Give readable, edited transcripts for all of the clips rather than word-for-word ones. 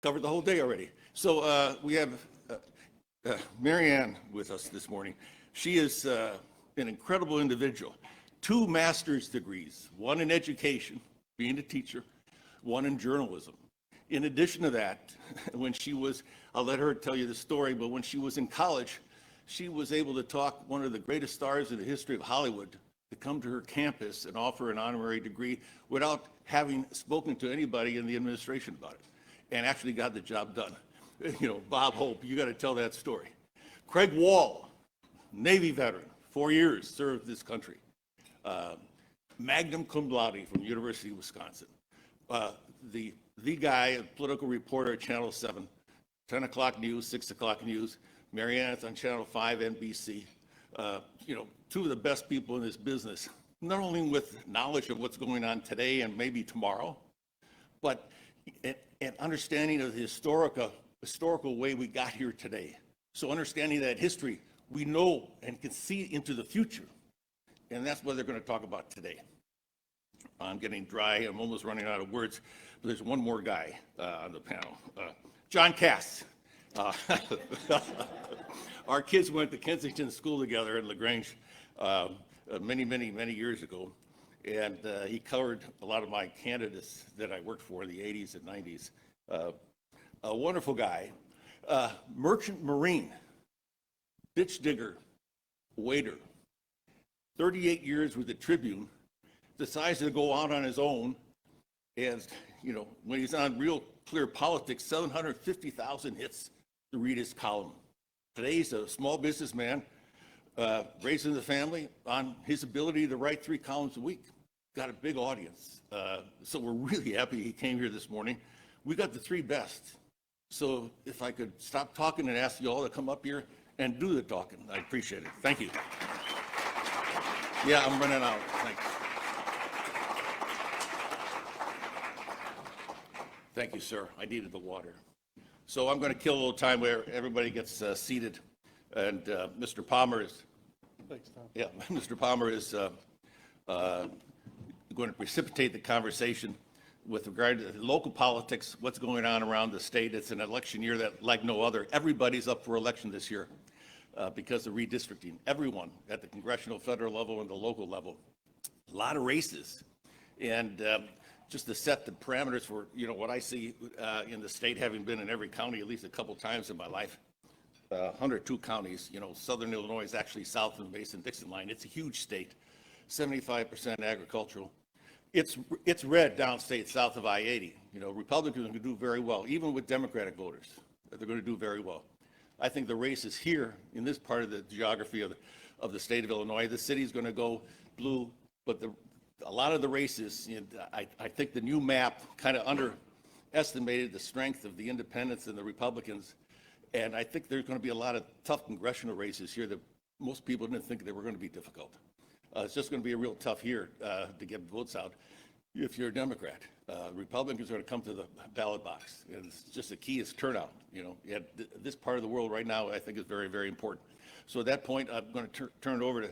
Covered the whole day already. So we have Mary Ann with us this morning. She is an incredible individual. 2 master's degrees, one in education, being a teacher, one in journalism. In addition to that, when she was, I'll let her tell you the story, but when she was in college, she was able to talk one of the greatest stars in the history of Hollywood to come to her campus and offer an honorary degree without having spoken to anybody in the administration about it, and actually got the job done. You know, Bob Hope, you got to tell that story. Craig Wall, Navy veteran, 4 years, served this country. Magnum cum laude from University of Wisconsin. The guy, a political reporter at Channel 7, 10 o'clock news, 6 o'clock news. Mary Ann's on Channel 5, NBC. You know, 2 of the best people in this business, not only with knowledge of what's going on today and maybe tomorrow, but an understanding of the historical way we got here today. So understanding that history, we know and can see into the future. And that's what they're going to talk about today. I'm getting dry. I'm almost running out of words. But there's one more guy on the panel. John Kass. Our kids went to Kensington School together in LaGrange many years ago. And he covered a lot of my candidates that I worked for in the 80s and 90s. A wonderful guy. Merchant Marine, ditch digger, waiter. 38 years with the Tribune, decides to go out on his own, and you know, when he's on Real Clear Politics, 750,000 hits to read his column. Today he's a small businessman, raising the family on his ability to write 3 columns a week. Got a big audience, so we're really happy he came here this morning. We got the 3 best. So if I could stop talking and ask you all to come up here and do the talking, I appreciate it. Thank you. Yeah, I'm running out. Thanks. Thank you, sir. I needed the water. So I'm going to kill a little time where everybody gets seated, and Mr. Palmer is. Thanks, Tom. Yeah, Mr. Palmer is going to precipitate the conversation with regard to local politics, what's going on around the state. It's an election year that, like no other, everybody's up for election this year. Because of redistricting, everyone at the congressional, federal level, and the local level, a lot of races, and just to set the parameters for, you know, what I see in the state, having been in every county at least a couple times in my life, 102 counties. You know, Southern Illinois is actually south of the Mason-Dixon line. It's a huge state, 75% agricultural. It's red downstate south of I-80. You know, Republicans are going to do very well, even with Democratic voters. They're going to do very well. I think the race is here in this part of the geography of the state of Illinois. The city's going to go blue, but a lot of the races, you know, I think the new map kind of underestimated the strength of the independents and the Republicans, and I think there's going to be a lot of tough congressional races here that most people didn't think they were going to be difficult. It's just going to be a real tough year to get votes out if you're a Democrat. Republicans are going to come to the ballot box. And it's just the key is turnout. You know, this part of the world right now, I think, is very important. So at that point, I'm going to turn it over to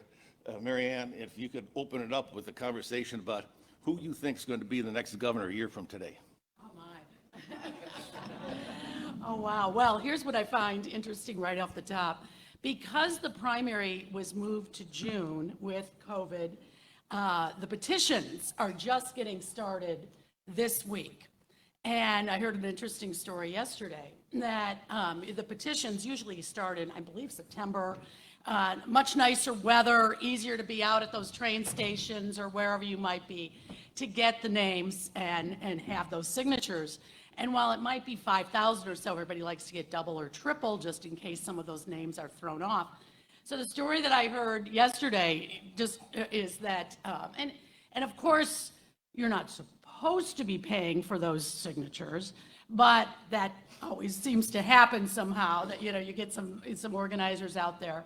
Mary Ann. If you could open it up with a conversation about who you think is going to be the next governor a year from today. Oh, my. Oh, wow. Well, here's what I find interesting right off the top. Because the primary was moved to June with COVID, the petitions are just getting started this week. And I heard an interesting story yesterday that the petitions usually start in, I believe, September. Much nicer weather, easier to be out at those train stations or wherever you might be to get the names and have those signatures. And while it might be 5,000 or so, everybody likes to get double or triple just in case some of those names are thrown off. So the story that I heard yesterday just is that, and of course, you're not supposed to be paying for those signatures, but that always seems to happen somehow, that, you know, you get some organizers out there.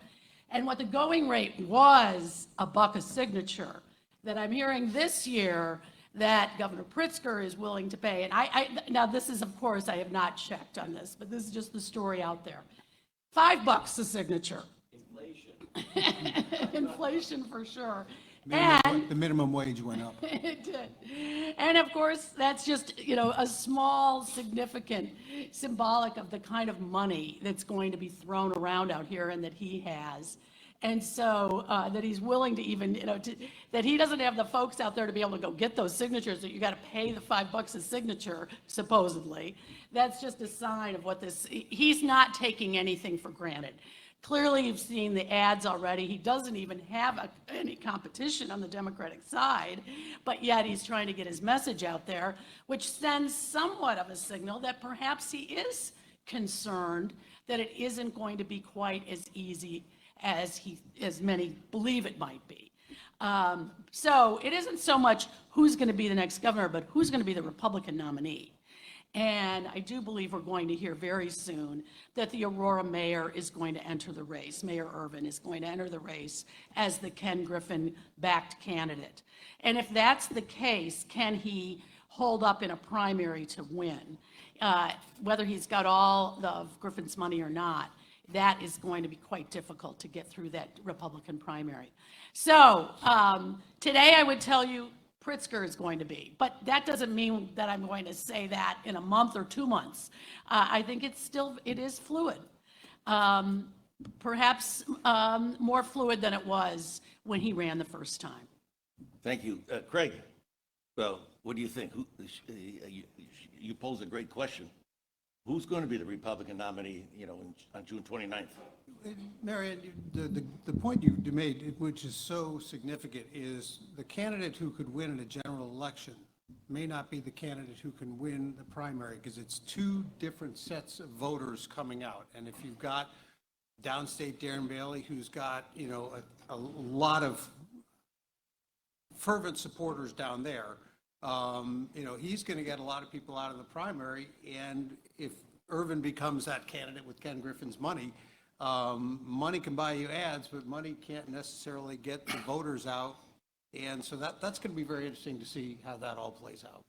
And what the going rate was, $1 a signature, that I'm hearing this year that Governor Pritzker is willing to pay. And now this is, of course, I have not checked on this, but this is just the story out there. $5 a signature. Inflation. Inflation for sure. The minimum wage went up. It did. And of course, that's just, a small, significant, symbolic of the kind of money that's going to be thrown around out here and that he has. And so that he's willing to even, that he doesn't have the folks out there to be able to go get those signatures, that you got to pay the $5 a signature, supposedly. That's just a sign of what he's not taking anything for granted. Clearly, you've seen the ads already. He doesn't even have any competition on the Democratic side, but yet he's trying to get his message out there, which sends somewhat of a signal that perhaps he is concerned that it isn't going to be quite as easy as many believe it might be. So it isn't so much who's going to be the next governor, but who's going to be the Republican nominee. And I do believe we're going to hear very soon that the Aurora mayor is going to enter the race. Mayor Irvin is going to enter the race as the Ken Griffin-backed candidate. And if that's the case, can he hold up in a primary to win? Whether he's got all of Griffin's money or not, that is going to be quite difficult to get through that Republican primary. So today I would tell you Pritzker is going to be, but that doesn't mean that I'm going to say that in a month or 2 months. I think it is fluid. Perhaps more fluid than it was when he ran the first time. Thank you. Craig, well, what do you think? You pose a great question. Who's going to be the Republican nominee, on June 29th? Marianne, the point you made, which is so significant, is the candidate who could win in a general election may not be the candidate who can win the primary, because it's two different sets of voters coming out. And if you've got downstate Darren Bailey, who's got, a lot of fervent supporters down there, he's going to get a lot of people out of the primary. And if Irvin becomes that candidate with Ken Griffin's money, money can buy you ads, but money can't necessarily get the voters out. And so that's going to be very interesting to see how that all plays out.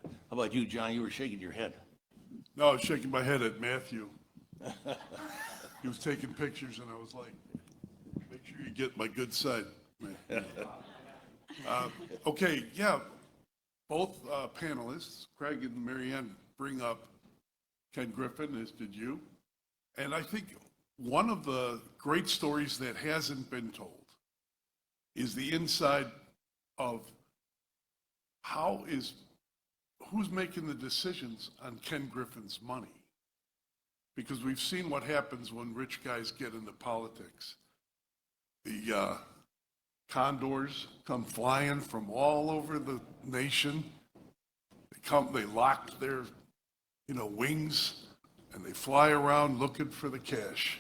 How about you, John? You were shaking your head. No, I was shaking my head at Matthew. He was taking pictures, and I was like, make sure you get my good side. Okay, yeah, both panelists, Craig and Marianne, bring up Ken Griffin, as did you. And I think one of the great stories that hasn't been told is the inside of who's making the decisions on Ken Griffin's money. Because we've seen what happens when rich guys get into politics. The condors come flying from all over the nation. They lock their, wings, and they fly around looking for the cash.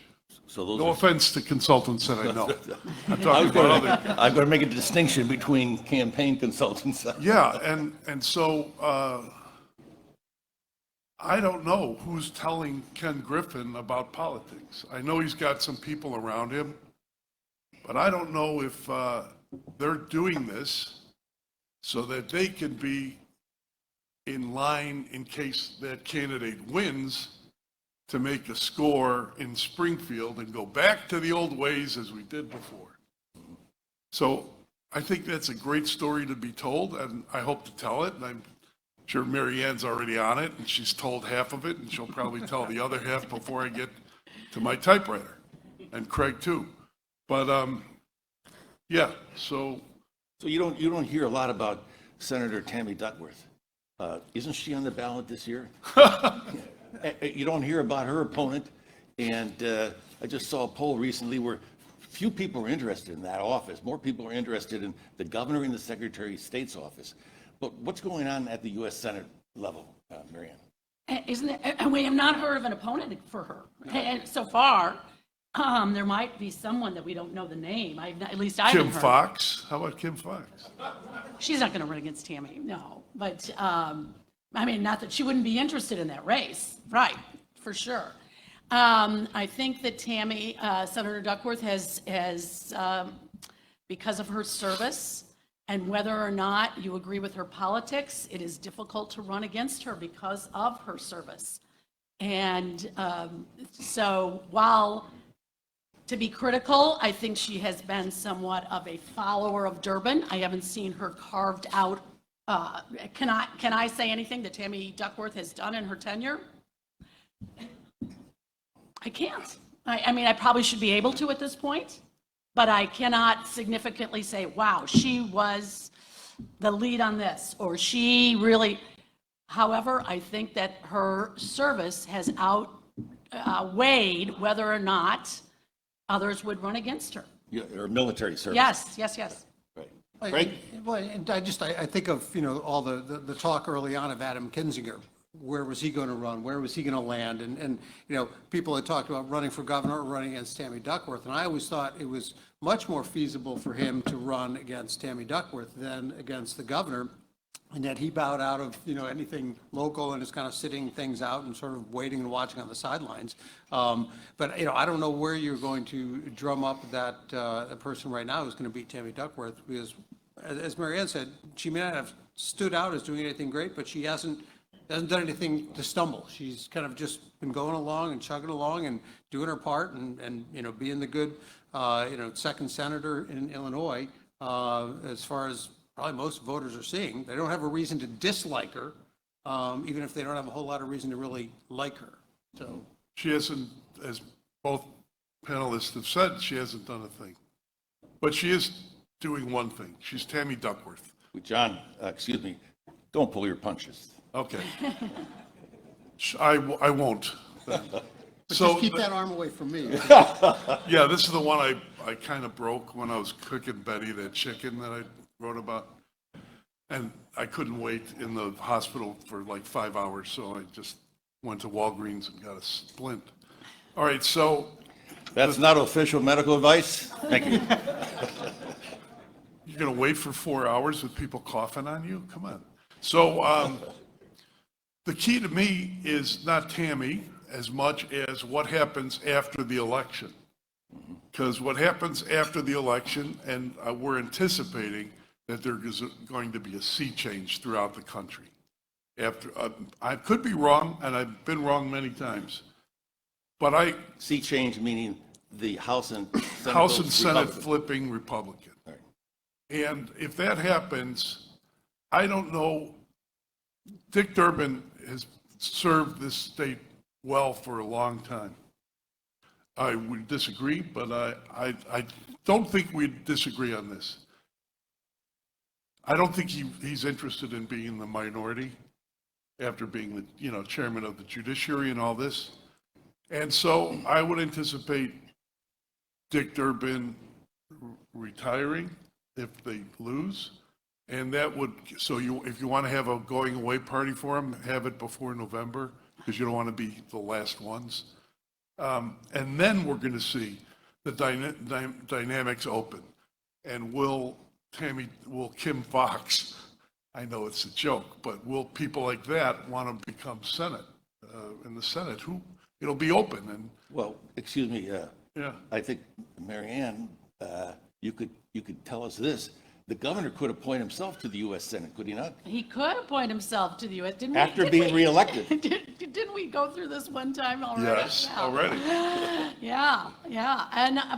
So those No offense to consultants that I know. I'm I talking was about gonna, other. I'm going to make a distinction between campaign consultants. Yeah, and so I don't know who's telling Ken Griffin about politics. I know he's got some people around him, but I don't know if they're doing this so that they can be in line in case that candidate wins to make a score in Springfield and go back to the old ways as we did before. So I think that's a great story to be told, and I hope to tell it. And I'm sure Marianne's already on it, and she's told half of it, and she'll probably tell the other half before I get to my typewriter, and Craig too. But yeah, so You don't hear a lot about Senator Tammy Duckworth. Isn't she on the ballot this year? You don't hear about her opponent, and I just saw a poll recently where few people are interested in that office. More people are interested in the governor and the Secretary of State's office. But what's going on at the U.S. Senate level, Marianne? Isn't it? And we have not heard of an opponent for her. And so far, there might be someone that we don't know the name. At least I haven't Kim heard. Fox, how about Kim Fox? She's not going to run against Tammy, no. But, not that she wouldn't be interested in that race. Right, for sure. I think that Tammy, Senator Duckworth has because of her service and whether or not you agree with her politics, it is difficult to run against her because of her service. And so while to be critical, I think she has been somewhat of a follower of Durbin. I haven't seen her carved out. Can I say anything that Tammy Duckworth has done in her tenure? I can't. I mean, I probably should be able to at this point, but I cannot significantly say, wow, she was the lead on this, or she really. However, I think that her service has outweighed whether or not others would run against her. Yeah, or military service. Yes. Right. Greg? Well, and I think of, all the talk early on of Adam Kinzinger. Where was he going to run? Where was he going to land? And people had talked about running for governor or running against Tammy Duckworth. And I always thought it was much more feasible for him to run against Tammy Duckworth than against the governor. And yet he bowed out of, anything local and is kind of sitting things out and sort of waiting and watching on the sidelines. But, I don't know where you're going to drum up that a person right now who's going to beat Tammy Duckworth, because as Marianne said, she may not have stood out as doing anything great, but she hasn't done anything to stumble. She's kind of just been going along and chugging along and doing her part and being the good, second senator in Illinois, as far as probably most voters are seeing. They don't have a reason to dislike her, even if they don't have a whole lot of reason to really like her. So She hasn't, as both panelists have said, she hasn't done a thing. But she is doing one thing. She's Tammy Duckworth. John, excuse me, don't pull your punches. Okay. I won't. But just keep that arm away from me. Yeah, this is the one I kind of broke when I was cooking Betty, that chicken that I wrote about. And I couldn't wait in the hospital for like 5 hours, so I just went to Walgreens and got a splint. All right, so. That's not official medical advice. Thank you. You're going to wait for 4 hours with people coughing on you? Come on. So the key to me is not Tammy as much as what happens after the election. Because what happens after the election, and we're anticipating that there is going to be a sea change throughout the country. I could be wrong, and I've been wrong many times. But I Sea change meaning the House and Senate. House and votes Senate Republican. flipping Republican. All right. And if that happens, I don't know, Dick Durbin has served this state well for a long time. I would disagree, but I don't think we'd disagree on this. I don't think he's interested in being in the minority after being the chairman of the judiciary and all this. And so I would anticipate Dick Durbin retiring if they lose. And that would, if you want to have a going away party for him, have it before November, because you don't want to be the last ones. And then we're going to see the dynamics open. And will Kim Foxx, I know it's a joke, but will people like that want to become Senate, in the Senate? It'll be open. And Well, excuse me, yeah, I think, Marianne, you could tell us this. The governor could appoint himself to the U.S. Senate, could he not? He could appoint himself to the U.S., didn't we? After being reelected. Didn't we go through this one time already? yes, Yeah. already. Yeah.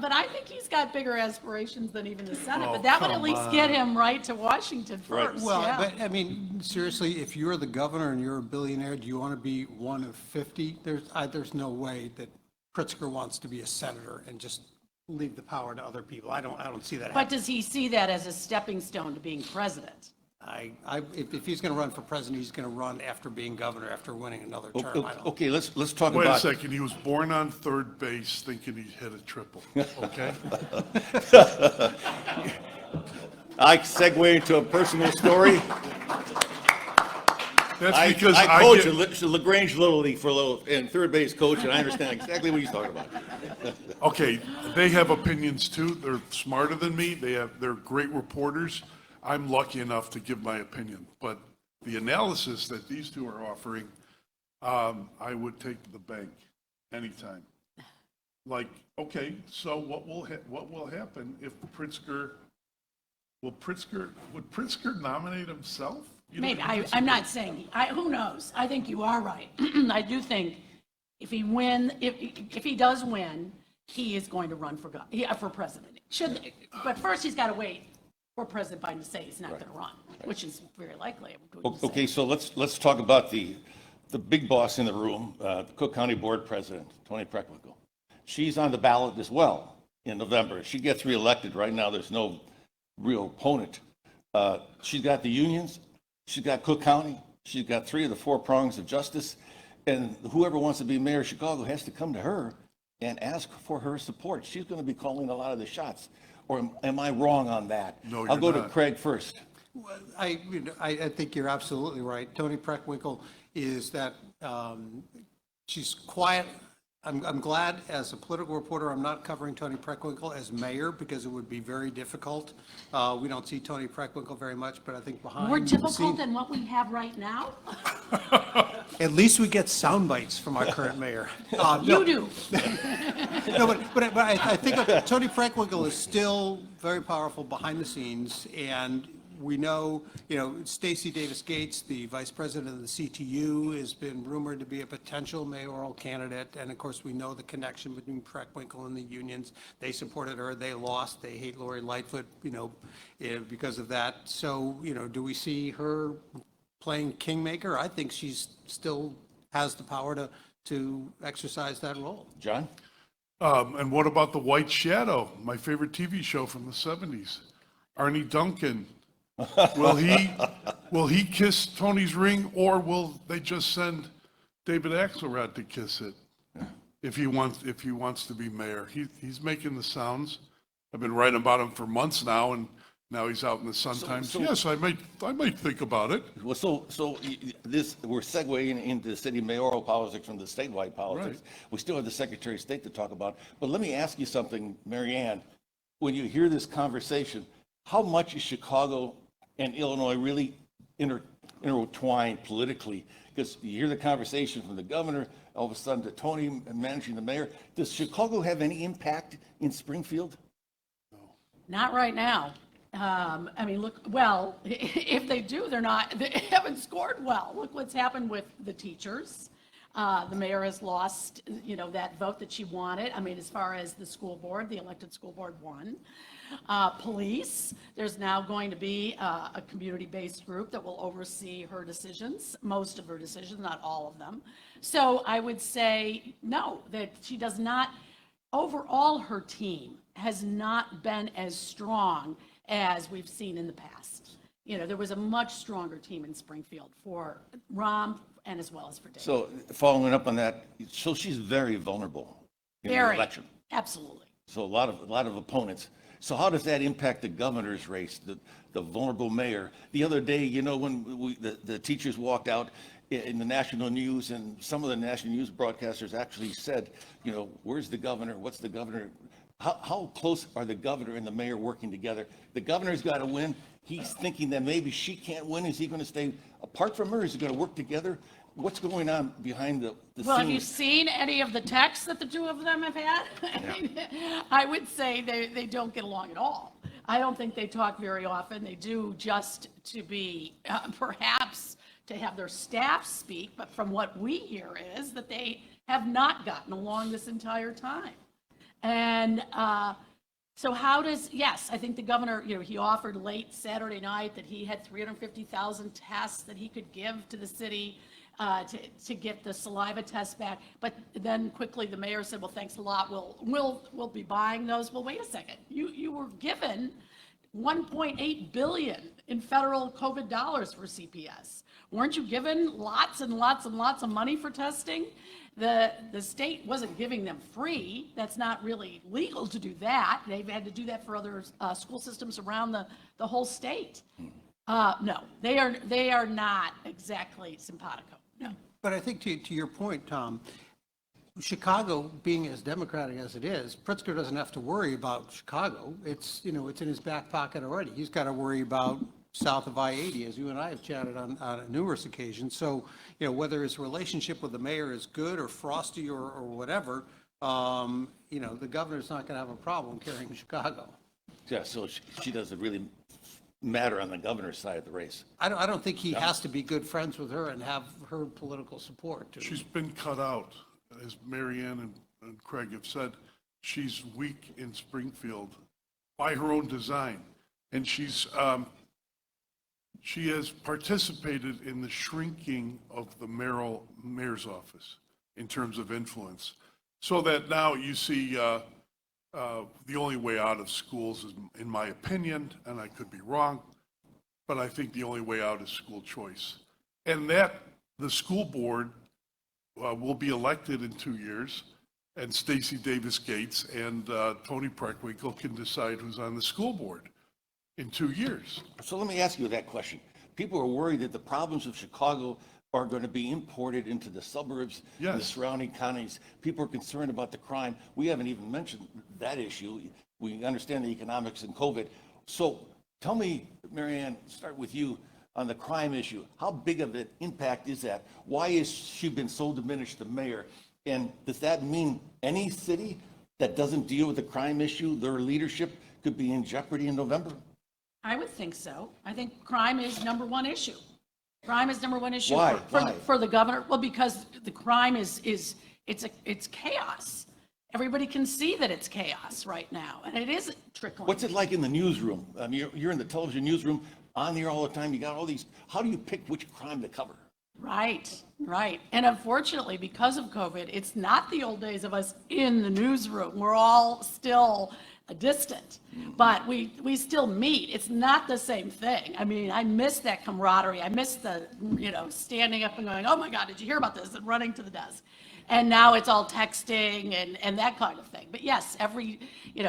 But I think he's got bigger aspirations than even the Senate, Oh, but that would at come least get him right to Washington Right. first. Well, yeah. but I mean, seriously, if you're the governor and you're a billionaire, do you want to be one of 50? There's no way that Pritzker wants to be a senator and just leave the power to other people. I don't see that But happening. does he see that as a stepping stone to being president? If he's going to run for president, he's going to run after being governor, after winning another term. I don't. Okay, let's talk Wait a about. second, he was born on third base thinking he hit a triple, okay? I segue into a personal story. That's because I coach get- at LaGrange Little League for a little, and third base coach, and I understand exactly what he's talking about. Okay, they have opinions too. They're smarter than me. They're great reporters. I'm lucky enough to give my opinion. But the analysis that these two are offering, I would take to the bank anytime. Like, okay, so what will happen if would Pritzker nominate himself? You know, Maybe. I'm not saying, who knows? I think you are right. I do think if he does win, he is going to run for president. But first he's got to wait for President Biden to say he's not going to run, which is very likely. Okay, so let's talk about the big boss in the room, the Cook County Board President, Toni Preckwinkle. She's on the ballot as well in November. If she gets reelected, right now there's no real opponent. She's got the unions, she's got Cook County, she's got 3 of the 4 prongs of justice, and whoever wants to be mayor of Chicago has to come to her and ask for her support. She's going to be calling a lot of the shots. Or am I wrong on that? No, I'll go you're to not. Craig first. Well, I think you're absolutely right. Toni Preckwinkle is that, she's quiet. I'm glad as a political reporter, I'm not covering Toni Preckwinkle as mayor because it would be very difficult. We don't see Toni Preckwinkle very much, but I think behind More the difficult scene- than what we have right now? At least we get sound bites from our current mayor. You do. No, but I think Toni Preckwinkle is still very powerful behind the scenes, and we know, Stacey Davis Gates, the vice president of the CTU, has been rumored to be a potential mayoral candidate, and of course, we know the connection between Preckwinkle and the unions. They supported her, they lost, they hate Lori Lightfoot, because of that. So, do we see her playing kingmaker? I think she's still has the power to exercise that role. John? And what about The White Shadow, my favorite TV show from the 70s? Arnie Duncan. Will he kiss Tony's ring, or will they just send David Axelrod to kiss it? If he wants to be mayor. He's making the sounds. I've been writing about him for months now, and now he's out in the Sun Times. Yes, I might think about it. Well, so we're segueing into city mayoral politics from the statewide politics. Right. We still have the Secretary of State to talk about. But let me ask you something, Mary Ann. When you hear this conversation, how much is Chicago and Illinois really intertwined politically? Because you hear the conversation from the governor, all of a sudden to Tony managing the mayor. Does Chicago have any impact in Springfield? Not right now. Look, well, if they do, they haven't scored well. Look what's happened with the teachers. The mayor has lost, that vote that she wanted. As far as the school board, the elected school board won. Police, there's now going to be a community-based group that will oversee her decisions, most of her decisions, not all of them. So I would say, no, that she does not, overall her team has not been as strong as we've seen in the past. There was a much stronger team in Springfield for Rom and as well as for David. So following up on that, so she's very vulnerable in the election. Absolutely. So a lot of opponents. So how does that impact the governor's race, the vulnerable mayor? The other day, when the teachers walked out in the national news, and some of the national news broadcasters actually said, where's the governor? What's the governor? How close are the governor and the mayor working together? The governor's got to win. He's thinking that maybe she can't win. Is he going to stay apart from her? Is he going to work together? What's going on behind the Well, have you scenes? seen any of the texts that the two of them have had? I would say they don't get along at all. I don't think they talk very often. They do just to be, perhaps to have their staff speak, but from what we hear is that they have not gotten along this entire time. And so yes, I think the governor, he offered late Saturday night that he had 350,000 tests that he could give to the city to get the saliva test back. But then quickly the mayor said, well, thanks a lot. We'll be buying those. Well, wait a second. You were given $1.8 billion in federal COVID dollars for CPS. Weren't you given lots and lots and lots of money for testing? The state wasn't giving them free. That's not really legal to do that. They've had to do that for other school systems around the whole state. No, they are not exactly simpatico. No. But I think to your point, Tom, Chicago being as democratic as it is, Pritzker doesn't have to worry about Chicago. It's in his back pocket already. He's got to worry about south of I-80, as you and I have chatted on numerous occasions. So, whether his relationship with the mayor is good or frosty or whatever, the governor's not going to have a problem carrying Chicago. Yeah, so she doesn't really matter on the governor's side of the race. I don't think he has to be good friends with her and have her political support. She's been cut out, as Mary Ann and Craig have said. she's weak in Springfield by her own design. And she has participated in the shrinking of the mayor's office in terms of influence. So that now you see the only way out of schools is, in my opinion, and I could be wrong, but I think the only way out is school choice. And that the school board will be elected in 2 years, and Stacey Davis Gates and Tony Preckwinkle can decide who's on the school board in 2 years. So let me ask you that question. People are worried that the problems of Chicago are going to be imported into the suburbs and the Yes. surrounding counties. People are concerned about the crime. We haven't even mentioned that issue. We understand the economics and COVID. So tell me, Mary Ann, start with you on the crime issue. How big of an impact is that? Why has she been so diminished, the mayor? And does that mean any city that doesn't deal with the crime issue, their leadership could be in jeopardy in November? I would think so. I think crime is number one issue. Crime is number one issue Why? for Why? for the governor. Well, because the crime is it's chaos. Everybody can see that it's chaos right now, and it is trickling. What's it like in the newsroom? I mean, you're in the television newsroom, on there all the time. You got all these. How do you pick which crime to cover? Right, right. And unfortunately, because of COVID, it's not the old days of us in the newsroom. We're all still distant, but we still meet. It's not the same thing. I mean, I miss that camaraderie. I miss the, standing up and going, oh my God, did you hear about this? And running to the desk. And now it's all texting and that kind of thing. But yes,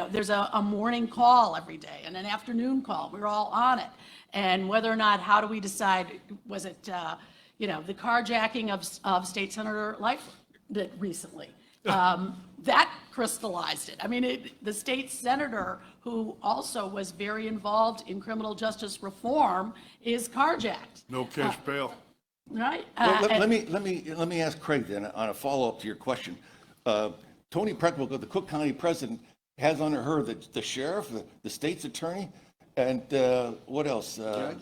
there's a morning call every day and an afternoon call. We're all on it. And whether or not, how do we decide, was it, the carjacking of State Senator Lightfoot recently? That crystallized it. I mean, the state senator who also was very involved in criminal justice reform is carjacked, No cash bail. right? Well, let And- me ask Craig then on a follow-up to your question. Tony Preckwinkle, the Cook County president, has under her the sheriff, the state's attorney, and what else? The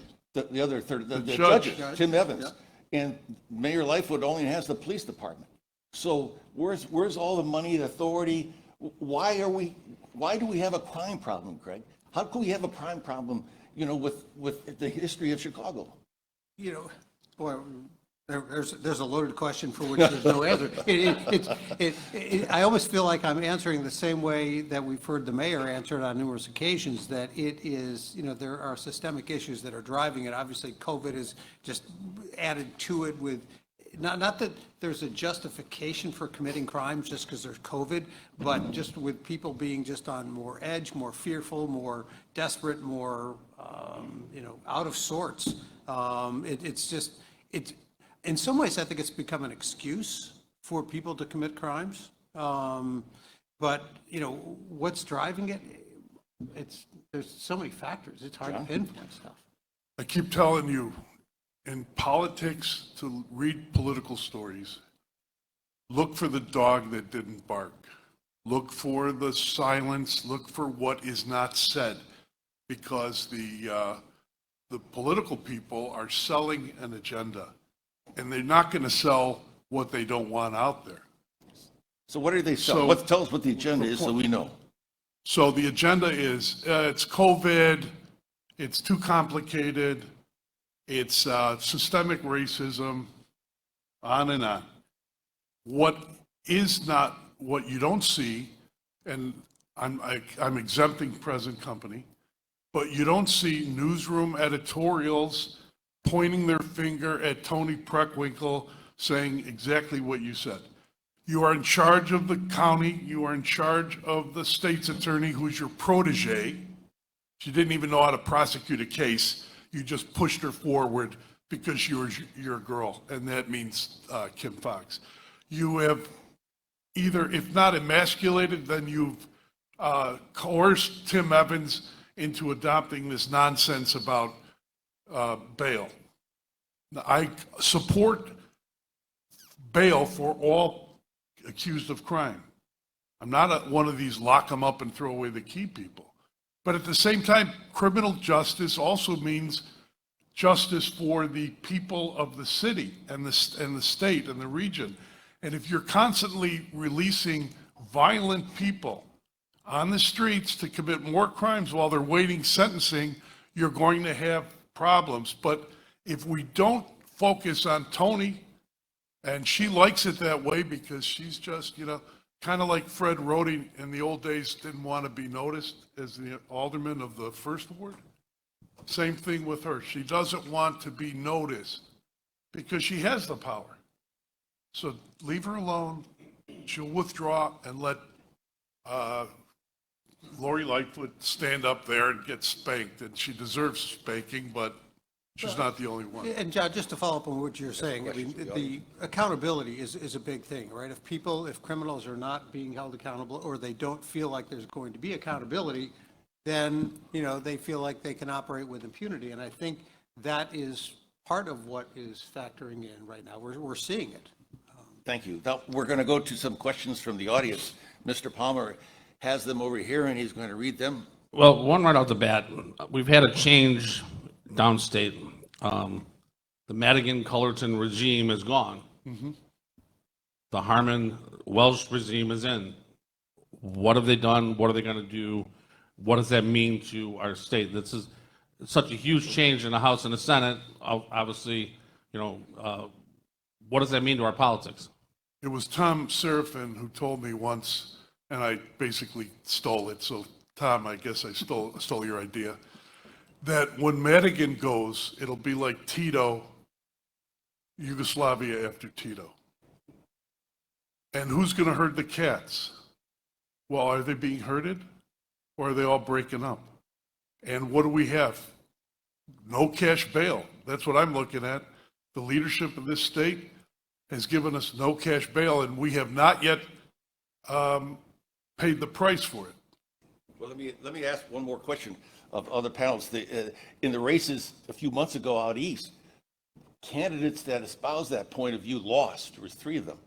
other third, the judge. judge, Tim Evans. And Mayor Lightfoot only has the police department. So where's all the money, the authority? Why do we have a crime problem, Craig? How can we have a crime problem, with the history of Chicago? Boy, there's a loaded question for which there's no answer. I almost feel like I'm answering the same way that we've heard the mayor answer it on numerous occasions, that it is, there are systemic issues that are driving it. Obviously, COVID has just added to it with, not that there's a justification for committing crimes just because there's COVID, but just with people being just on more edge, more fearful, more desperate, more, out of sorts. It's in some ways, I think it's become an excuse for people to commit crimes. But, what's driving it? There's so many factors. It's hard to pinpoint stuff. I keep telling you, in politics, to read political stories, look for the dog that didn't bark. Look for the silence. Look for what is not said, because the political people are selling an agenda, and they're not going to sell what they don't want out there. So what are they selling? Tell us what the agenda is so we know. So the agenda is, it's COVID, it's too complicated, it's systemic racism, on and on. What is not, what you don't see, and I'm exempting present company, but you don't see newsroom editorials pointing their finger at Tony Preckwinkle saying exactly what you said. You are in charge of the county. You are in charge of the state's attorney, who's your protege. She didn't even know how to prosecute a case. You just pushed her forward because you're a girl, and that means Kim Foxx. You have either, if not emasculated, then you've coerced Tim Evans into adopting this nonsense about bail. Now, I support bail for all accused of crime. I'm not one of these lock them up and throw away the key people. But at the same time, criminal justice also means justice for the people of the city and the state and the region. And if you're constantly releasing violent people on the streets to commit more crimes while they're waiting sentencing, you're going to have problems. But if we don't focus on Tony, and she likes it that way because she's just, kind of like Fred Rhodey in the old days didn't want to be noticed as the alderman of the First Ward. Same thing with her. She doesn't want to be noticed because she has the power. So leave her alone. She'll withdraw and let Lori Lightfoot stand up there and get spanked. And she deserves spanking, but she's not the only one. And John, just to follow up on what you're saying, I mean, the accountability is a big thing, right? If criminals are not being held accountable, or they don't feel like there's going to be accountability, then, they feel like they can operate with impunity. And I think that is part of what is factoring in right now. We're seeing it. Thank you. Now, we're going to go to some questions from the audience. Mr. Palmer has them over here, and he's going to read them. Well, one right off the bat, we've had a change downstate. The Madigan-Cullerton regime is gone. The Harmon Welsh regime is in. What have they done? What are they going to do? What does that mean to our state? This is such a huge change in the House and the Senate. Obviously, what does that mean to our politics? It was Thom Serafin who told me once, and I basically stole it. So, Tom, I guess I stole your idea, that when Madigan goes, it'll be like Tito, Yugoslavia after Tito. And who's going to herd the cats? Well, are they being herded, or are they all breaking up? And what do we have? No cash bail. That's what I'm looking at. The leadership of this state has given us no cash bail, and we have not yet paid the price for it. Well, let me ask one more question of other panels. In the races a few months ago out east, candidates that espoused that point of view lost. There was 3 of them.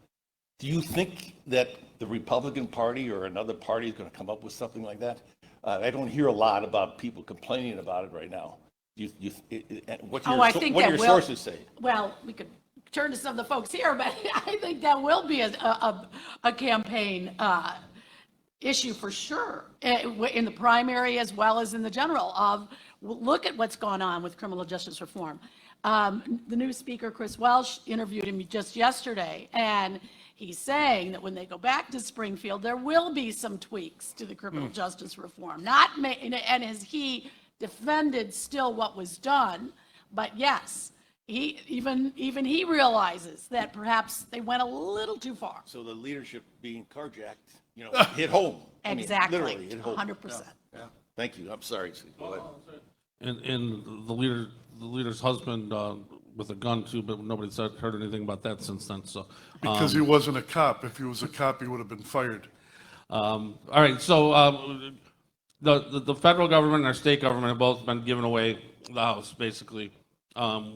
Do you think that the Republican Party or another party is going to come up with something like that? I don't hear a lot about people complaining about it right now. What do your sources say? Well, we could turn to some of the folks here, but I think that will be a campaign issue for sure in the primary as well as in the general of look at what's gone on with criminal justice reform. The new speaker, Chris Welsh, interviewed him just yesterday, and he's saying that when they go back to Springfield, there will be some tweaks to the criminal justice reform. And as he defended still what was done, but yes, he realizes that perhaps they went a little too far. So the leadership being carjacked, hit home. Exactly, Literally hit home. 100%. Thank you. I'm sorry. Go ahead. And the leader's husband with a gun too, but nobody's heard anything about that since then. So Because he wasn't a cop. If he was a cop, he would have been fired. all right, so the federal government and our state government have both been giving away the House, basically.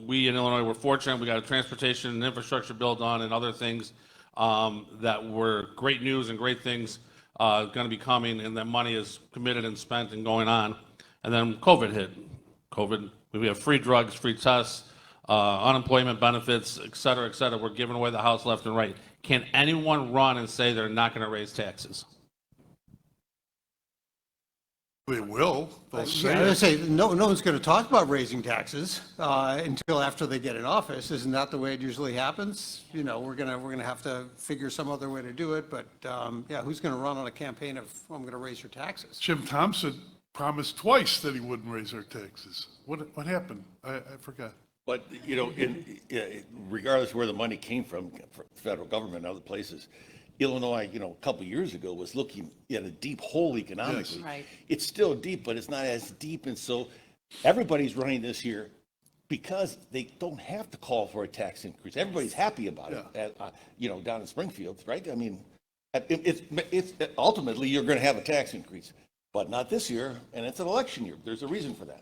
We in Illinois were fortunate. We got a transportation and infrastructure bill done and other things that were great news and great things going to be coming, and that money is committed and spent and going on. And then COVID hit. We have free drugs, free tests, unemployment benefits, et cetera, et cetera. We're giving away the House left and right. Can anyone run and say they're not going to raise taxes? They will. They'll I was say going to it. say, no one's going to talk about raising taxes until after they get in office. Isn't that the way it usually happens? We're going to have to figure some other way to do it. But who's going to run on a campaign of I'm going to raise your taxes? Jim Thompson promised twice that he wouldn't raise our taxes. What happened? I forgot. But, regardless of where the money came from federal government and other places, Illinois, a couple of years ago was looking at a deep hole economically. Yes. Right. It's still deep, but it's not as deep. And so everybody's running this year because they don't have to call for a tax increase. Everybody's happy about it, down in Springfield, right? I mean, it's ultimately you're going to have a tax increase, but not this year. And it's an election year. There's a reason for that.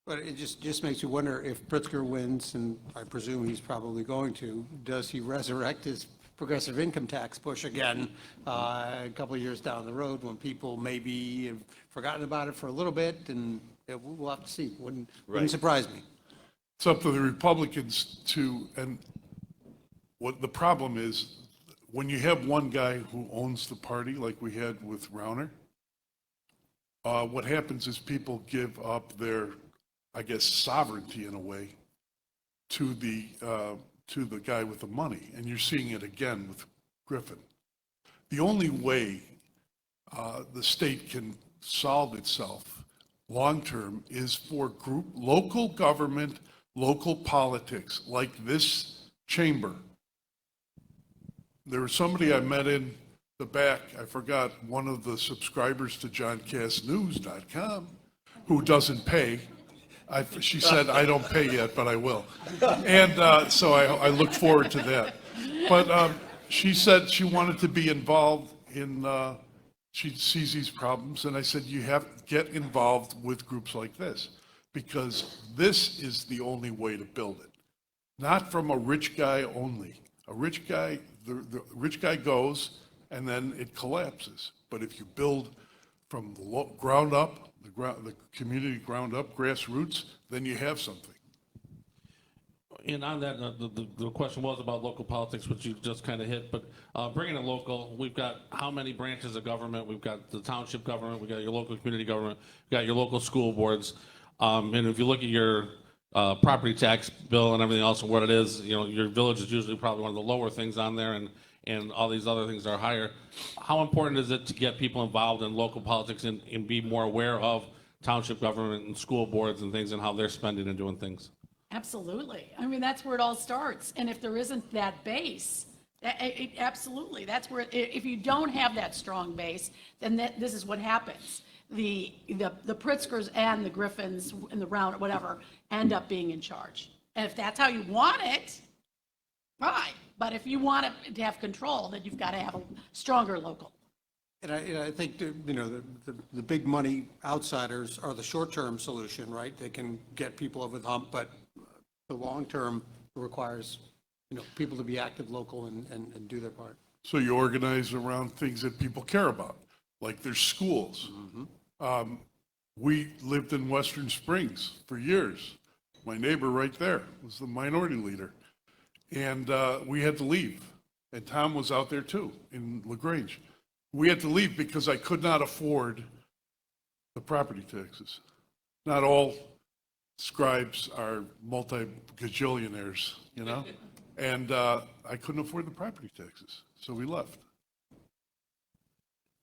But it just makes you wonder if Pritzker wins, and I presume he's probably going to, does he resurrect his progressive income tax push again a couple of years down the road when people maybe have forgotten about it for a little bit, and we'll have to see. Wouldn't surprise me. It's up to the Republicans and what the problem is, when you have one guy who owns the party, like we had with Rauner, what happens is people give up their, I guess, sovereignty in a way to the guy with the money. And you're seeing it again with Griffin. The only way the state can solve itself long-term is for local government, local politics, like this chamber. There was somebody I met in the back, I forgot, one of the subscribers to JohnKassNews.com, who doesn't pay. She said, I don't pay yet, but I will. And so I look forward to that. But she said she wanted to be involved in, she sees these problems, and I said, you have to get involved with groups like this, because this is the only way to build it. Not from a rich guy only. A rich guy, the rich guy goes, and then it collapses. But if you build from the ground up, the community ground up, grassroots, then you have something. And on that, the question was about local politics, which you just kind of hit, but bringing it local, we've got how many branches of government? We've got the township government, we've got your local community government, we've got your local school boards. And if you look at your property tax bill and everything else and what it is, you know, your village is usually probably one of the lower things on there, and all these other things are higher. How important is it to get people involved in local politics and be more aware of township government and school boards and things and how they're spending and doing things? Absolutely. I mean, that's where it all starts. And if there isn't that base, absolutely, that's where, if you don't have that strong base, then this is what happens. The Pritzkers and the Griffins and the Round, whatever, end up being in charge. And if that's how you want it, fine. But if you want it to have control, then you've got to have a stronger local. And I think, you know, the big money outsiders are the short-term solution, right? They can get people over the hump, but the long-term requires, you know, people to be active local and do their part. So you organize around things that people care about, like there's schools. We lived in Western Springs for years. My neighbor right there was the minority leader. And we had to leave. And Thom was out there too, in LaGrange. We had to leave because I could not afford the property taxes. Not all scribes are multi-gajillionaires, you know? And I couldn't afford the property taxes, so we left.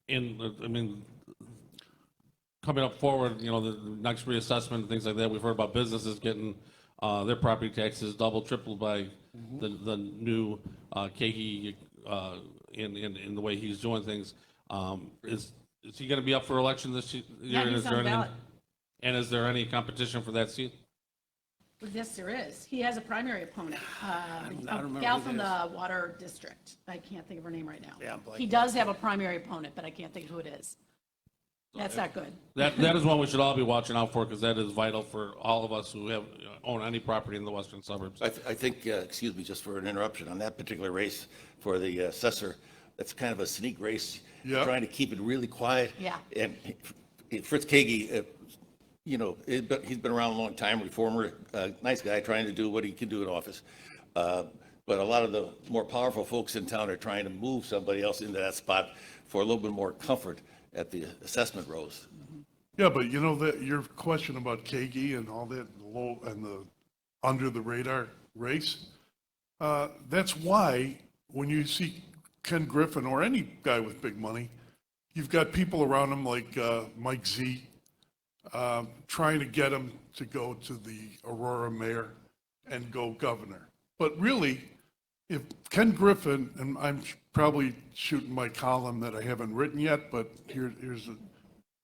And, I mean, coming up forward, you know, the next reassessment and things like that, we've heard about businesses getting their property taxes double, tripled by the new Kagi in the way he's doing things. Is he going to be up for election this year? Yeah, he's on the ballot. And is there any competition for that seat? Yes, there is. He has a primary opponent, I don't a remember gal who from it is. the Water District. I can't think of her name right now. Yeah, I'm blanking. He does have a primary opponent, but I can't think of who it is. That's not good. That is one we should all be watching out for, because that is vital for all of us who have own any property in the western suburbs. I think, excuse me, just for an interruption, on that particular race for the assessor, that's kind of a sneak race. Yeah. Trying to keep it really quiet. Yeah. And Fritz Kagi, you know, he's been around a long time, reformer, nice guy, trying to do what he can do in office. But a lot of the more powerful folks in town are trying to move somebody else into that spot for a little bit more comfort at the assessment rows. Yeah, but you know that your question about Kagi and all that low and the under the radar race, that's why when you see Ken Griffin or any guy with big money, you've got people around him like Mike Z, trying to get him to go to the Aurora mayor and go governor. But really, if Ken Griffin, and I'm probably shooting my column that I haven't written yet, but here's a,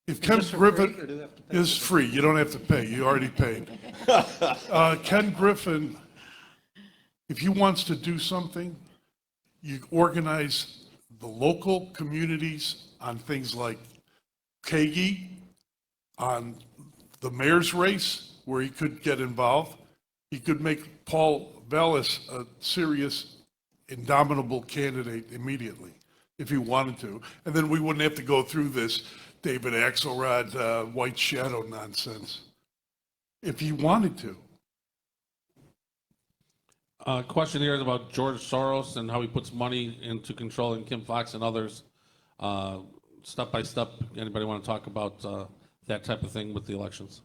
if Ken this for free, Griffin or do they have to pay? is free, you don't have to pay, you already paid. Ken Griffin, if he wants to do something, you organize the local communities on things like Kagi, on the mayor's race, where he could get involved. He could make Paul Vallis a serious, indomitable candidate immediately, if he wanted to. And then we wouldn't have to go through this David Axelrod, White Shadow nonsense, if he wanted to. Question here is about George Soros and how he puts money into controlling Kim Fox and others. Step by step, anybody want to talk about that type of thing with the elections?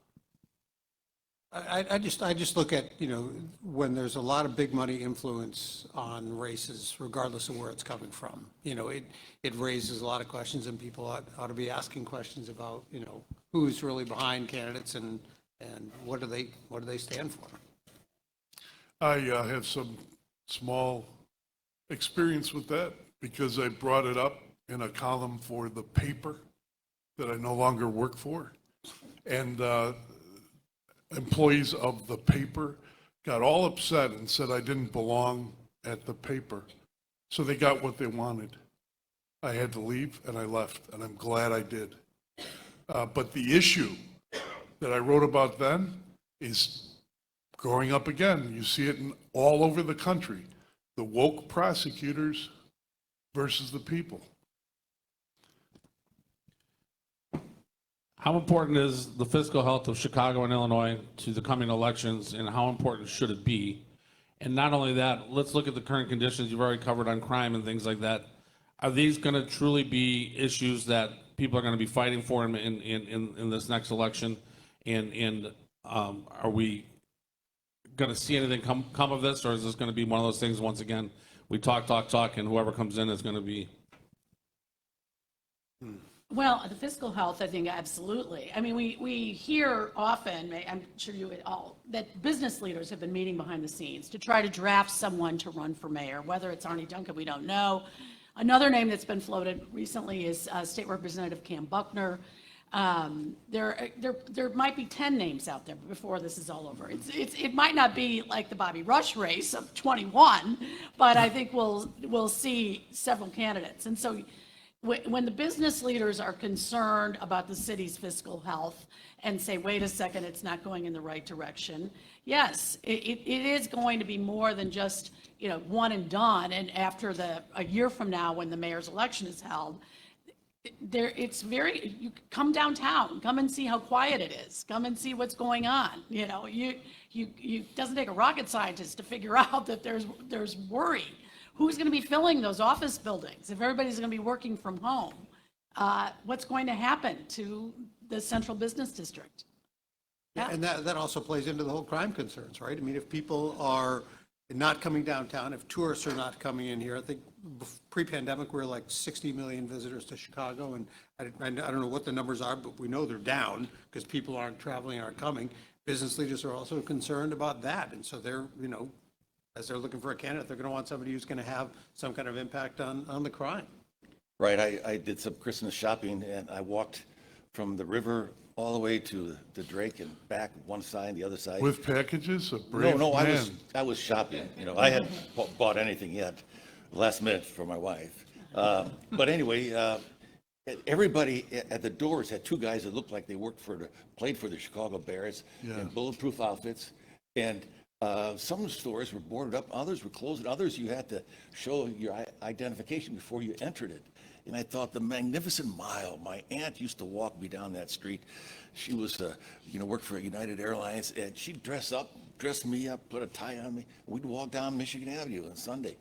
I just look at, when there's a lot of big money influence on races, regardless of where it's coming from, it raises a lot of questions, and people ought to be asking questions about, who's really behind candidates and what do they stand for? I have some small experience with that because I brought it up in a column for the paper that I no longer work for. And employees of the paper got all upset and said I didn't belong at the paper. So they got what they wanted. I had to leave, and I left, and I'm glad I did. But the issue that I wrote about then is growing up again. You see it all over the country. The woke prosecutors versus the people. How important is the fiscal health of Chicago and Illinois to the coming elections, and how important should it be? And not only that, let's look at the current conditions you've already covered on crime and things like that. Are these going to truly be issues that people are going to be fighting for in this next election? And are we going to see anything come of this, or is this going to be one of those things, once again, we talk, and whoever comes in is going to be? Well, the fiscal health, I think, absolutely. I mean, we hear often, I'm sure you all, that business leaders have been meeting behind the scenes to try to draft someone to run for mayor. Whether it's Arnie Duncan, we don't know. Another name that's been floated recently is State Representative Cam Buckner. There might be 10 names out there before this is all over. It might not be like the Bobby Rush race of 21, but I think we'll see several candidates. And so when the business leaders are concerned about the city's fiscal health and say, wait a second, it's not going in the right direction, yes, it is going to be more than just, one and done. And after a year from now, when the mayor's election is held, you come downtown, come and see how quiet it is, come and see what's going on. It doesn't take a rocket scientist to figure out that there's worry. Who's going to be filling those office buildings if everybody's going to be working from home? What's going to happen to the central business district? Yeah. And that also plays into the whole crime concerns, right? I mean, if people are not coming downtown, if tourists are not coming in here, I think pre-pandemic, we were like 60 million visitors to Chicago, and I don't know what the numbers are, but we know they're down because people aren't traveling, aren't coming. Business leaders are also concerned about that, and so they're, as they're looking for a candidate, they're going to want somebody who's going to have some kind of impact on the crime. Right, I did some Christmas shopping, and I walked from the river all the way to the Drake and back, one side and the other side. With packages, a brave No, man. I was shopping, I hadn't bought anything yet, last minute for my wife. But anyway, everybody at the doors had two guys that looked like they played for the Chicago Bears in bulletproof outfits. And some of the stores were boarded up, others were closed, and others you had to show your identification before you entered it. And I thought, the Magnificent Mile, my aunt used to walk me down that street. She was, worked for United Airlines, and she'd dress me up, put a tie on me. We'd walk down Michigan Avenue on Sunday.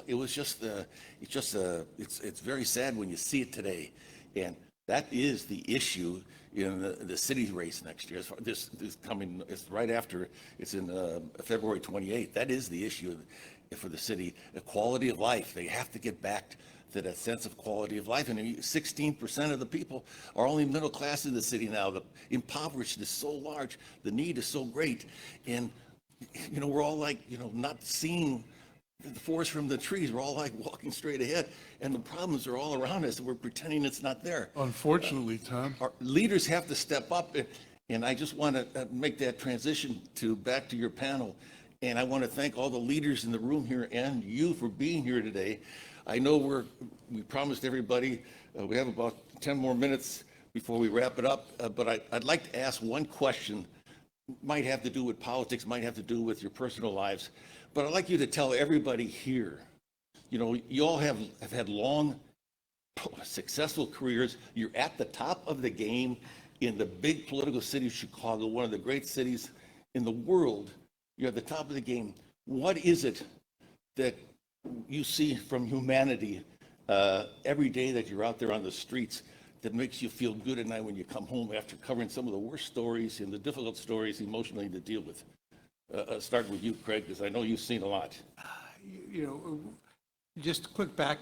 It was just, it's very sad when you see it today. And that is the issue in the city race next year. This coming, it's right after, it's in February 28th. That is the issue for the city, the quality of life. They have to get back to that sense of quality of life. And 16% of the people are only middle class in the city now. The impoverished is so large, the need is so great. And, we're all like, not seeing the forest from the trees. We're all like walking straight ahead. And the problems are all around us, and we're pretending it's not there. Unfortunately, Tom. Our leaders have to step up. And I just want to make that transition back to your panel. And I want to thank all the leaders in the room here and you for being here today. I know we promised everybody, we have about 10 more minutes before we wrap it up, but I'd like to ask one question. Might have to do with politics, might have to do with your personal lives, but I'd like you to tell everybody here, you all have had long, successful careers. You're at the top of the game in the big political city of Chicago, one of the great cities in the world. You're at the top of the game. what is it that you see from humanity every day that you're out there on the streets that makes you feel good at night when you come home after covering some of the worst stories and the difficult stories emotionally to deal with? Starting with you, Craig, because I know you've seen a lot. You know, just a quick back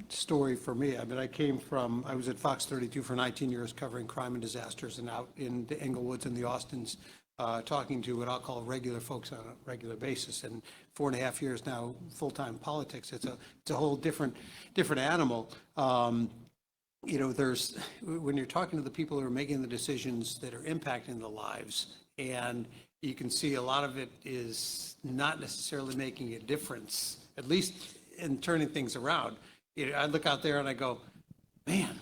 story for me. I mean, I was at Fox 32 for 19 years covering crime and disasters, and out in the Englewoods and the Austins, talking to what I'll call regular folks on a regular basis. And 4.5 years now, full-time politics. It's a whole different animal. You know, when you're talking to the people who are making the decisions that are impacting the lives, and you can see a lot of it is not necessarily making a difference, at least in turning things around. You know, I look out there and I go, man,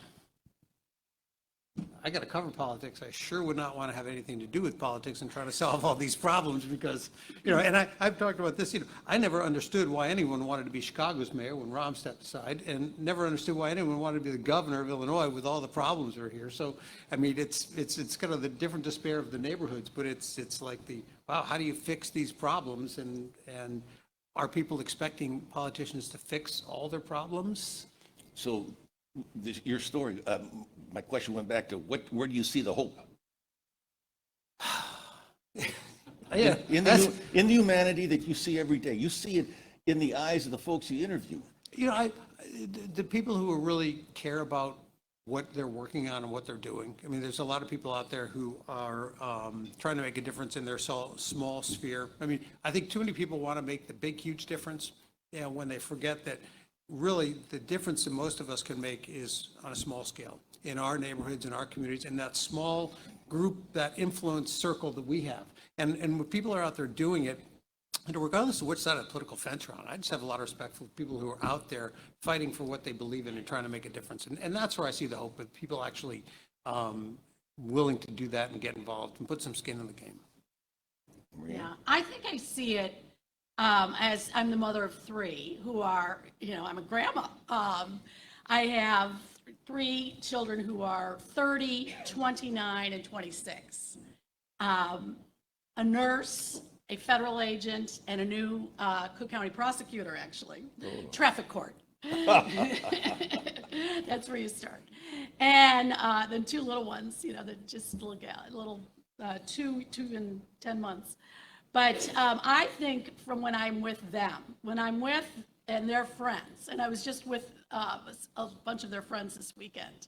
I got to cover politics. I sure would not want to have anything to do with politics and try to solve all these problems because, you know, and I've talked about this, you know, I never understood why anyone wanted to be Chicago's mayor when Rahm stepped aside, and never understood why anyone wanted to be the governor of Illinois with all the problems that are here. So, I mean, it's kind of the different despair of the neighborhoods, but it's like wow, how do you fix these problems? And are people expecting politicians to fix all their problems? So your story, my question went back to where do you see the hope? Yeah, In the humanity that you see every day. You see it in the eyes of the folks you interview. you know, the people who really care about what they're working on and what they're doing. I mean, there's a lot of people out there who are trying to make a difference in their small sphere. I mean, I think too many people want to make the big, huge difference, you know, when they forget that really the difference that most of us can make is on a small scale in our neighborhoods, in our communities, in that small group, that influence circle that we have. And when people are out there doing it, and regardless of which side of the political fence you're on, I just have a lot of respect for people who are out there fighting for what they believe in and trying to make a difference. And that's where I see the hope, with people actually willing to do that and get involved and put some skin in the game. Yeah, I think I see it as I'm the mother of three who are, you know, I'm a grandma. I have 3 children who are 30, 29, and 26. A nurse, a federal agent, and a new Cook County prosecutor, actually. Traffic court. That's where you start. And then 2 little ones, you know, that just little 2 and 10 months. But I think from when I'm with them, and their friends, and I was just with a bunch of their friends this weekend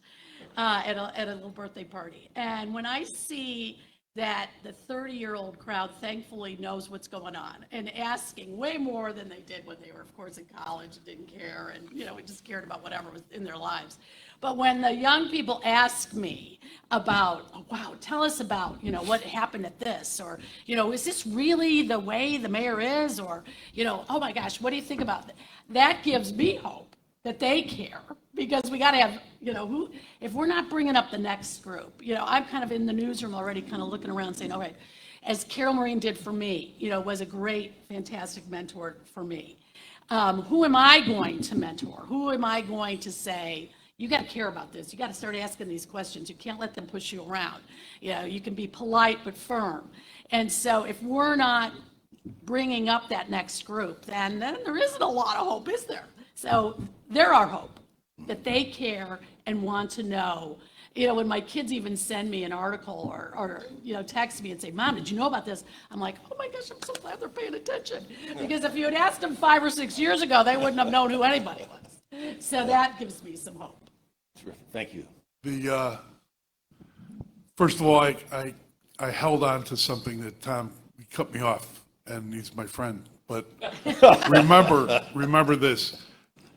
at a little birthday party. And when I see that the 30-year-old crowd thankfully knows what's going on and asking way more than they did when they were, of course, in college and didn't care and, you know, just cared about whatever was in their lives. But when the young people ask me about, oh, wow, tell us about, you know, what happened at this, or, you know, is this really the way the mayor is, or, you know, oh my gosh, what do you think about that? That gives me hope that they care, because we got to have, you know, if we're not bringing up the next group, you know, I'm kind of in the newsroom already kind of looking around saying, all right, as Carol Maureen did for me, you know, was a great, fantastic mentor for me. Who am I going to mentor? Who am I going to say, you got to care about this. You got to start asking these questions. You can't let them push you around. You know, you can be polite but firm. And so if we're not bringing up that next group, then there isn't a lot of hope, is there? So they're our hope, that they care and want to know. You know, when my kids even send me an article or you know, text me and say, Mom, did you know about this? I'm like, oh my gosh, I'm so glad they're paying attention. Because if you had asked them 5 or 6 years ago, they wouldn't have known who anybody was. So that gives me some hope. Terrific. Thank you. First of all, I held on to something that Thom, he cut me off, and he's my friend. But remember this.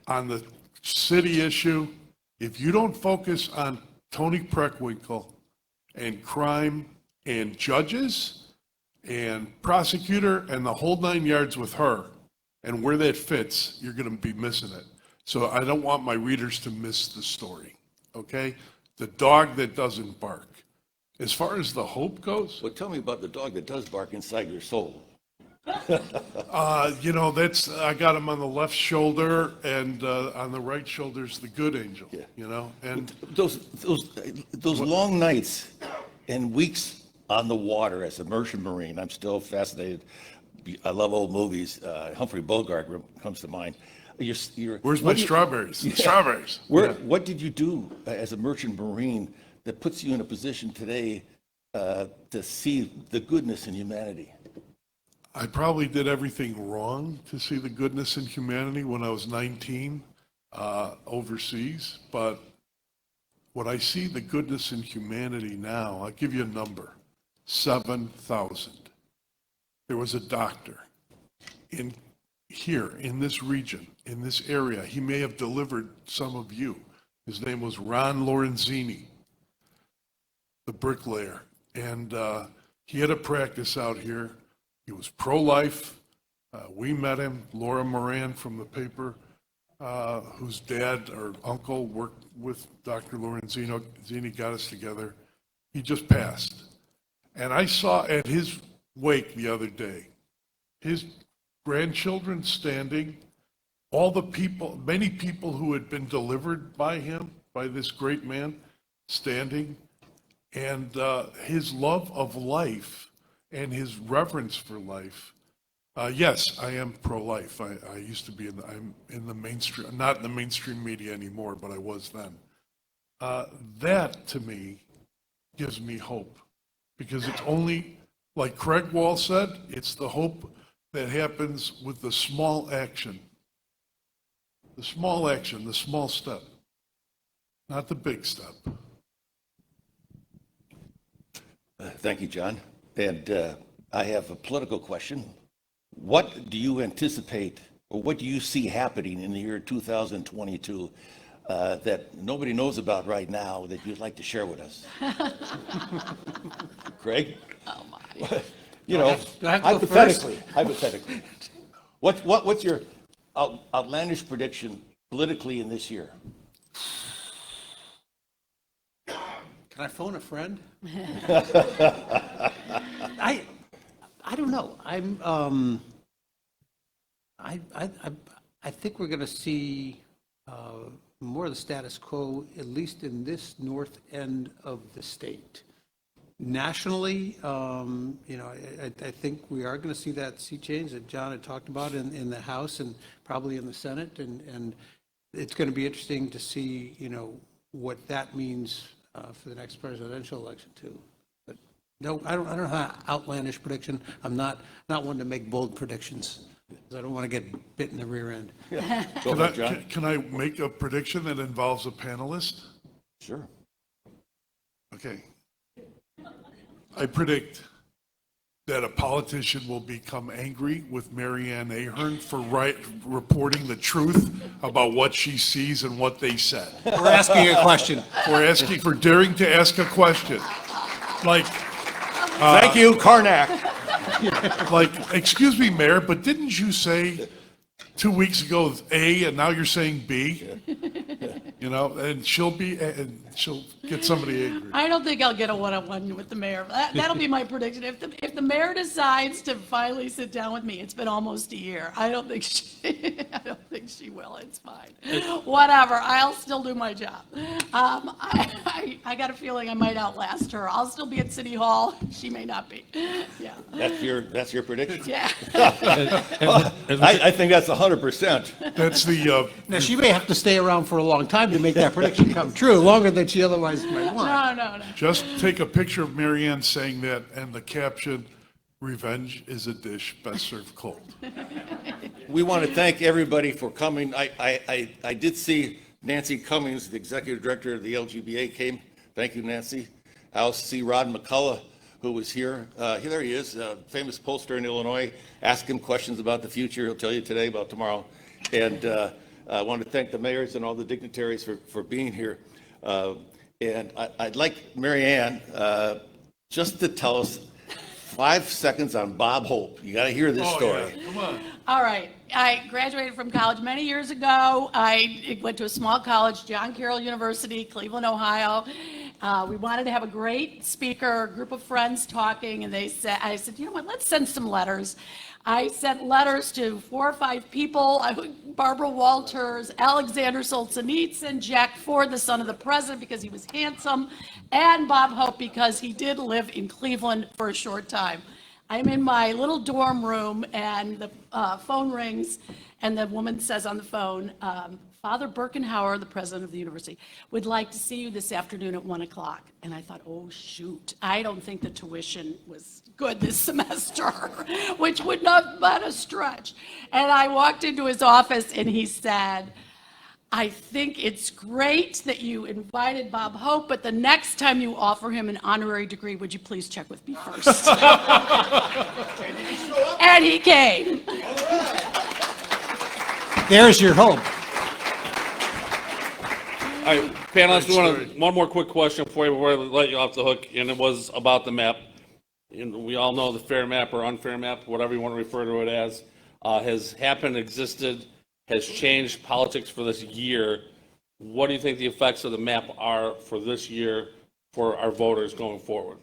On the city issue, if you don't focus on Toni Preckwinkle and crime and judges and prosecutor and the whole 9 yards with her and where that fits, you're going to be missing it. So I don't want my readers to miss the story, okay? The dog that doesn't bark. As far as the hope goes, Well, tell me about the dog that does bark inside your soul. you know, I got him on the left shoulder, and on the right shoulder's the good angel, Yeah. you know? And Those long nights and weeks on the water as a merchant marine, I'm still fascinated I love old movies. Humphrey Bogart comes to mind. Where's my strawberries? Strawberries. What did you do as a merchant marine that puts you in a position today to see the goodness in humanity? I probably did everything wrong to see the goodness in humanity when I was 19 overseas, but when I see the goodness in humanity now, I'll give you a number, 7,000. There was a doctor in this region, in this area. He may have delivered some of you. His name was Ron Lorenzini, the bricklayer. And he had a practice out here. He was pro-life. We met him, Laura Moran from the paper, whose dad or uncle worked with Dr. Lorenzini, got us together. He just passed. And I saw at his wake the other day, his grandchildren standing, all the people, many people who had been delivered by him, by this great man, standing, and his love of life and his reverence for life. Yes, I am pro-life. I used to be I'm in the mainstream, not in the mainstream media anymore, but I was then. That to me gives me hope, because it's only, like Craig Wall said, it's the hope that happens with the small action. The small action, the small step, not the big step. Thank you, John. And I have a political question. What do you anticipate, or what do you see happening in the year 2022 that nobody knows about right now that you'd like to share with us? Craig? Oh, my. You know, Do I have to go first? hypothetically. What's your outlandish prediction politically in this year? Can I phone a friend? I don't know. I think we're going to see more of the status quo, at least in this north end of the state. Nationally, I think we are going to see that sea change that John had talked about in the House and probably in the Senate, and it's going to be interesting to see, what that means for the next presidential election too. But no, I don't have an outlandish prediction. I'm not one to make bold predictions, because I don't want to get bit in the rear end. Go ahead, John. Can I make a prediction that involves a panelist? Sure. Okay. I predict that a politician will become angry with Marianne Ahern for reporting the truth about what she sees and what they said. We're asking a question. For daring to ask a question. Like, Thank you, Karnak. excuse me, Mayor, but didn't you say 2 weeks ago A and now you're saying B? And she'll get somebody angry. I don't think I'll get a one-on-one with the mayor. That'll be my prediction. If the mayor decides to finally sit down with me, it's been almost a year. I don't think she will. It's fine. Whatever. I'll still do my job. I got a feeling I might outlast her. I'll still be at City Hall. She may not be. Yeah. That's your prediction? Yeah. I think that's 100%. That's the, Now, she may have to stay around for a long time to make that prediction come true, longer than she otherwise might want. No. just take a picture of Marianne saying that and the caption, "Revenge is a dish best served cold." We want to thank everybody for coming. I did see Nancy Cummings, the executive director of the LGBA, came. Thank you, Nancy. I also see Rod McCullough, who was here. There he is, famous pollster in Illinois. Ask him questions about the future. He'll tell you today about tomorrow. And I want to thank the mayors and all the dignitaries for being here. And I'd like Marianne just to tell us 5 seconds on Bob Hope. You got to hear this story. Yeah. Come on. All right. I graduated from college many years ago. I went to a small college, John Carroll University, Cleveland, Ohio. We wanted to have a great speaker, a group of friends talking, and I said, you know what, let's send some letters. I sent letters to 4 or 5 people, Barbara Walters, Alexander Solzhenitsyn, Jack Ford, the son of the president, because he was handsome, and Bob Hope, because he did live in Cleveland for a short time. I'm in my little dorm room, and the phone rings, and the woman says on the phone, Father Birkenhauer, the president of the university, would like to see you this afternoon at 1 o'clock. And I thought, oh, shoot, I don't think the tuition was good this semester, which would not have been a stretch. And I walked into his office, and he said, I think it's great that you invited Bob Hope, but the next time you offer him an honorary degree, would you please check with me first? And he came. There's your hope. All right, panelists, one more quick question for you before I let you off the hook, and it was about the map. And we all know the fair map or unfair map, whatever you want to refer to it as, has happened, existed, has changed politics for this year. What do you think the effects of the map are for this year for our voters going forward?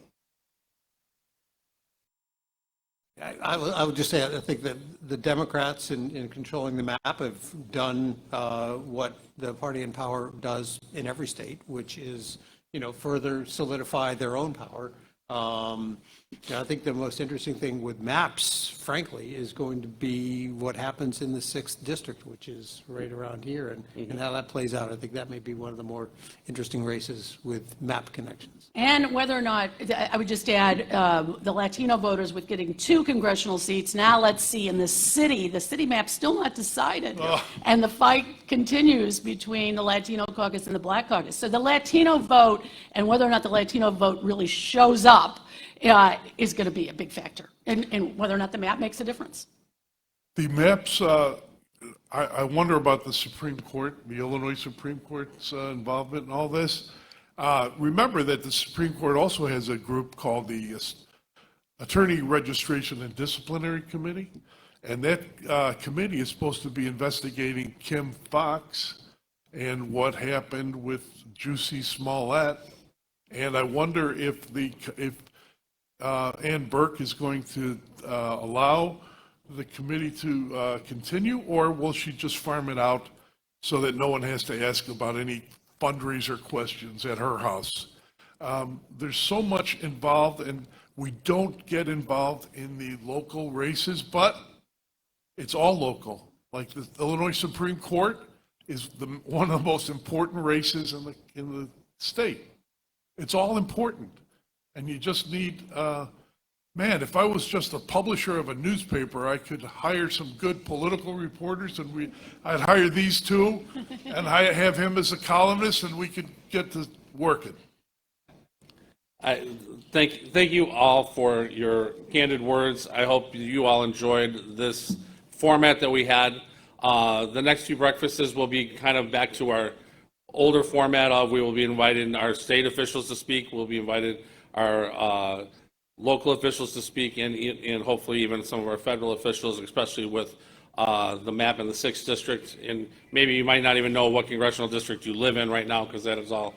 I would just say, I think that the Democrats in controlling the map have done what the party in power does in every state, which is, further solidify their own power. I think the most interesting thing with maps, frankly, is going to be what happens in the 6th district, which is right around here, and how that plays out. I think that may be one of the more interesting races with map connections. And whether or not, I would just add, the Latino voters with getting 2 congressional seats. Now let's see in the city map's still not decided. And the fight continues between the Latino caucus and the Black caucus. So the Latino vote, and whether or not the Latino vote really shows up, is going to be a big factor, and whether or not the map makes a difference. The maps, I wonder about the Supreme Court, the Illinois Supreme Court's involvement in all this. Remember that the Supreme Court also has a group called the Attorney Registration and Disciplinary Committee, and that committee is supposed to be investigating Kim Foxx and what happened with Jussie Smollett. And I wonder if Ann Burke is going to allow the committee to continue, or will she just farm it out so that no one has to ask about any fundraiser questions at her house? There's so much involved, and we don't get involved in the local races, but it's all local. Like the Illinois Supreme Court is one of the most important races in the state. It's all important. And you just need, man, if I was just a publisher of a newspaper, I could hire some good political reporters, and I'd hire these two, and I have him as a columnist, and we could get to working. Thank you all for your candid words. I hope you all enjoyed this format that we had. The next few breakfasts will be kind of back to our older format of we will be inviting our state officials to speak. We'll be invited our local officials to speak, and hopefully even some of our federal officials, especially with the map in the 6th district. And maybe you might not even know what congressional district you live in right now, because that is all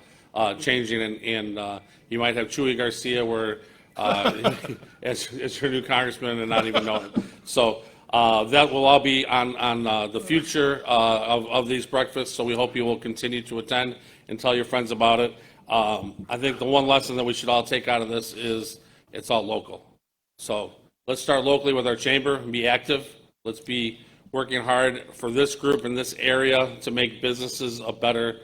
changing. And you might have Chuy Garcia where as your new congressman and not even know it. So that will all be on the future of these breakfasts. So we hope you will continue to attend and tell your friends about it. I think the one lesson that we should all take out of this is it's all local. So let's start locally with our chamber and be active. Let's be working hard for this group in this area to make businesses a better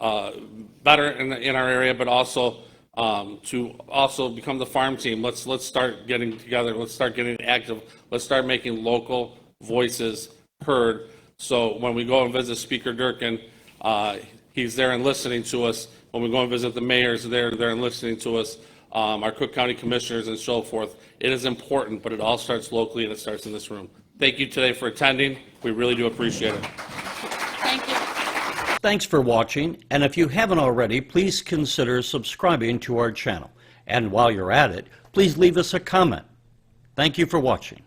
in our area, but also to also become the farm team. Let's start getting together. Let's start getting active. Let's start making local voices heard. So when we go and visit Speaker Durkin, he's there and listening to us. When we go and visit the mayors, they're there and listening to us, our Cook County commissioners and so forth. It is important, but it all starts locally, and it starts in this room. Thank you today for attending. We really do appreciate it. Thank you. Thanks for watching, and if you haven't already, please consider subscribing to our channel. And while you're at it, please leave us a comment. Thank you for watching.